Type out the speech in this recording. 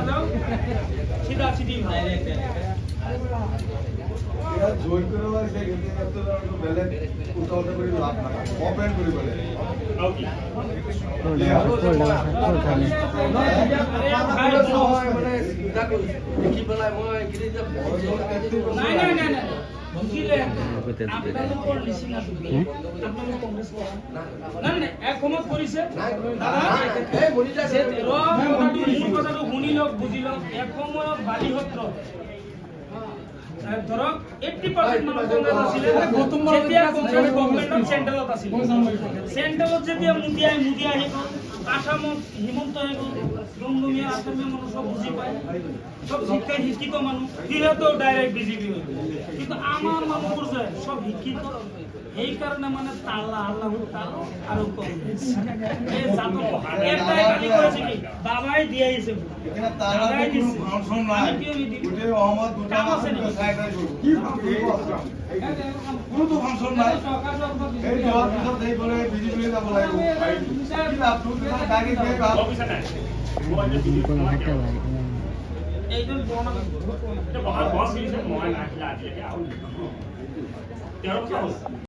যাও সিধা সিধি জোৰ কৰে সে কিন্তু বেলেগ উঠাওতে কৰি লাভ নাই অপেন কৰিব লাগে মানে চিন্তা কৰিছো দেখি পেলাই মই নাই নাই নাই নাই বুঝিলে আপোনালোকৰ নিচিনা আপোনালোক কংগ্ৰেছ নাই নাই এক সময় কৰিছে মোৰ কথাটো শুনি লওক বুজি লওক এক সময়ত বালিহত্ৰ ধৰক 80% মানুহ কংগ্ৰেছ আছিলে যেতিয়া কংগ্ৰেছ গভৰ্ণমেণ্টত চেণ্ট্ৰেলত আছিলে চেণ্ট্ৰেলত যেতিয়া মোদী আহি গ'ল আসামত হিমন্ত হৈ গ'ল দমদমীয়া আসামীয়া মানুহ চব বুজি পায় সব শিক্ষিত মানুহ সিহঁতেও ডাইৰেক্ট বিজেপি হৈ গ'ল কিন্তু আমাৰ মানুহবোৰ যে সব শিক্ষিত সেইকাৰণে মানে তাল্লা আল্লাহৰ তাল আৰু কংগ্ৰেছ এই জাতক এটাই খালি কৈছে কি বাবাই দি আহিছে এখানে তারা কোনো ফাংশন নাই ওটে অহমদ দুটা আছে সাইড নাই কি কোনো তো ফাংশন নাই এই জবাব পিছত দেই বলে বিজেপি যাব লাগিব কি লাভ তুমি গাড়ি কে লাভ এইজন পুৰণা এটা বহা বস দিছে মই নাহিলা আজিলৈকে আৰু 13 বছৰ হ'ল